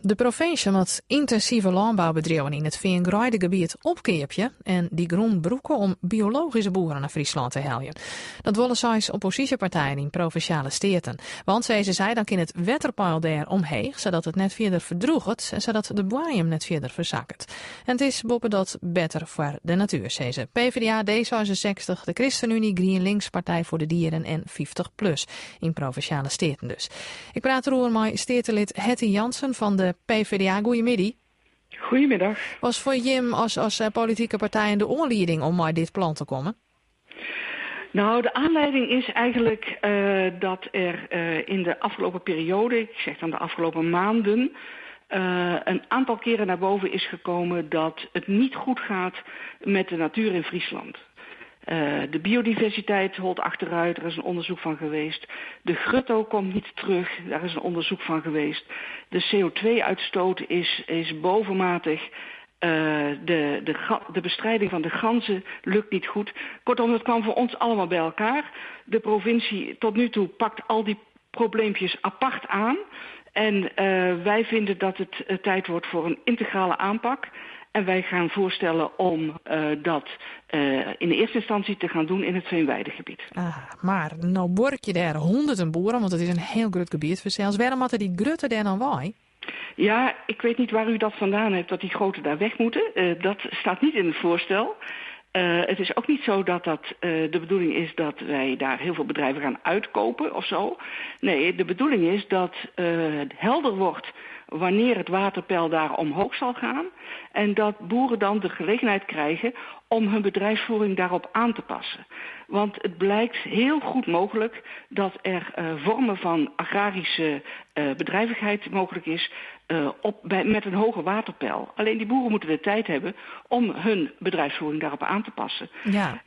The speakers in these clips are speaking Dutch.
De provincie moet intensieve landbouwbedrijven in het Veengrijdegebied opkeerpje en die grond broeken om biologische boeren naar Friesland te helpen. Dat willen zij oppositiepartijen in provinciale steden. Want ze zei dan in het wetterpeil daar omheen, zodat het net verder verdroegt en zodat de boeien net verder verzakken. En het is boppen dat beter voor de natuur, zei ze. PvdA, D66, de ChristenUnie, GroenLinks, Partij voor de Dieren en 50PLUS in provinciale steden dus. Ik praat erover met stedenlid Hetty Jansen van de PvdA. Goedemiddag. Goedemiddag. Was voor Jim als politieke partij de aanleiding om met dit plan te komen? Nou, de aanleiding is eigenlijk dat er in de afgelopen periode, ik zeg dan de afgelopen maanden, een aantal keren naar boven is gekomen dat het niet goed gaat met de natuur in Friesland. De biodiversiteit holt achteruit, er is een onderzoek van geweest. De grutto komt niet terug, daar is een onderzoek van geweest. De CO2-uitstoot is bovenmatig. De bestrijding van de ganzen lukt niet goed. Kortom, het kwam voor ons allemaal bij elkaar. De provincie tot nu toe pakt al die probleempjes apart aan. En wij vinden dat het tijd wordt voor een integrale aanpak. En wij gaan voorstellen om dat in de eerste instantie te gaan doen in het Veenweidegebied. Maar nou bork je daar honderden boeren, want het is een heel groot gebied. Zelfs waarom moeten die grutten daar dan wij? Ja, ik weet niet waar u dat vandaan hebt, dat die groten daar weg moeten. Dat staat niet in het voorstel. Het is ook niet zo dat de bedoeling is dat wij daar heel veel bedrijven gaan uitkopen of zo. Nee, de bedoeling is dat het helder wordt wanneer het waterpeil daar omhoog zal gaan. En dat boeren dan de gelegenheid krijgen om hun bedrijfsvoering daarop aan te passen. Want het blijkt heel goed mogelijk dat er vormen van agrarische bedrijvigheid mogelijk is met een hoger waterpeil. Alleen die boeren moeten de tijd hebben om hun bedrijfsvoering daarop aan te passen. Ja.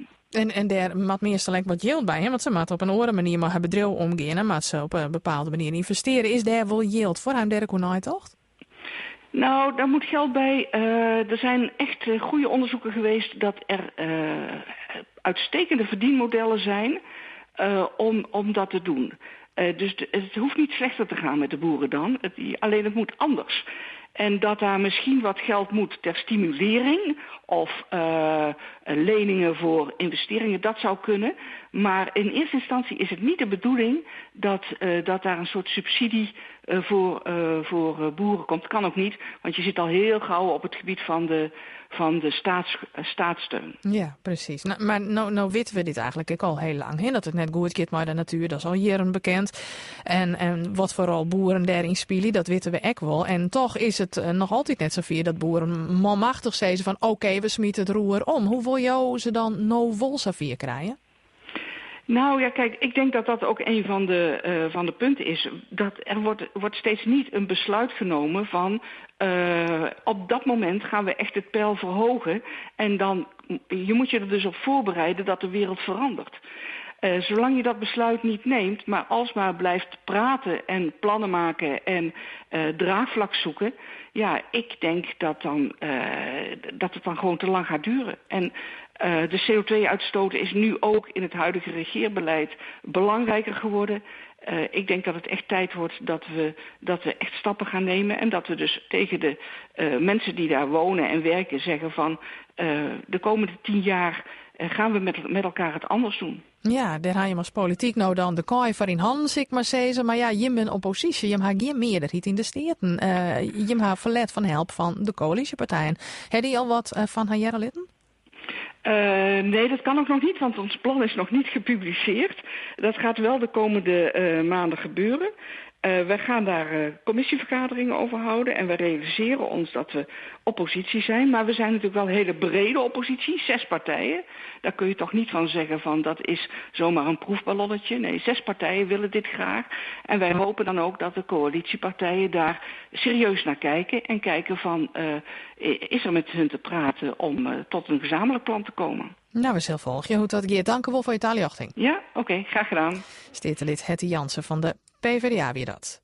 En daar moet meestal wat yield bij, hè? Want ze moeten op een andere manier maar het bedrijf omgaan en ze op een bepaalde manier investeren. Is daar wel yield voor hem derk nooit, toch? Nou, daar moet geld bij. Er zijn echt goede onderzoeken geweest dat er uitstekende verdienmodellen zijn om dat te doen. Dus het hoeft niet slechter te gaan met de boeren dan. Alleen het moet anders. En dat daar misschien wat geld moet ter stimulering of leningen voor investeringen, dat zou kunnen. Maar in eerste instantie is het niet de bedoeling dat daar een soort subsidie voor boeren komt. Dat kan ook niet, want je zit al heel gauw op het gebied van de staatssteun. Ja, precies. Maar nou weten we dit eigenlijk ook al heel lang. Hè? Dat het net goed gaat met de natuur, dat is al jaren bekend. En wat vooral boeren daarin spelen, dat weten we ook wel. En toch is het nog altijd net zoveel dat boeren manmachtig zeggen van oké, we smieten het roer om. Hoe wil jou ze dan nou wol zoveel krijgen? Nou ja, kijk, ik denk dat dat ook een van de punten is. Dat er wordt steeds niet een besluit genomen van op dat moment gaan we echt het peil verhogen. En dan je moet je er dus op voorbereiden dat de wereld verandert. Zolang je dat besluit niet neemt, maar alsmaar blijft praten en plannen maken en draagvlak zoeken. Ja, ik denk dat het dan gewoon te lang gaat duren. En de CO2-uitstoot is nu ook in het huidige regeerbeleid belangrijker geworden. Ik denk dat het echt tijd wordt dat we echt stappen gaan nemen. En dat we dus tegen de mensen die daar wonen en werken zeggen van de komende 10 jaar gaan we met elkaar het anders doen. Ja, daar ga je als politiek nou dan de kooi voor in handen, zeg maar zeggen. Maar ja, je bent oppositie, je hebt geen meerderheid in de steden. Je hebt verlet van help van de coalitiepartijen. Heb je al wat van haar jaren litten? Nee, dat kan ook nog niet, want ons plan is nog niet gepubliceerd. Dat gaat wel de komende maanden gebeuren. Wij gaan daar commissievergaderingen over houden en we realiseren ons dat we oppositie zijn. Maar we zijn natuurlijk wel een hele brede oppositie, 6 partijen. Daar kun je toch niet van zeggen van dat is zomaar een proefballonnetje. Nee, 6 partijen willen dit graag. En wij hopen dan ook dat de coalitiepartijen daar serieus naar kijken. En kijken van is er met hun te praten om tot een gezamenlijk plan te komen. Nou, we zullen volgen hoe dat gaat. Dank u wel voor je taaljochting. Ja, oké, graag gedaan. Stedenlid Hetty Jansen van de PvdA weer dat.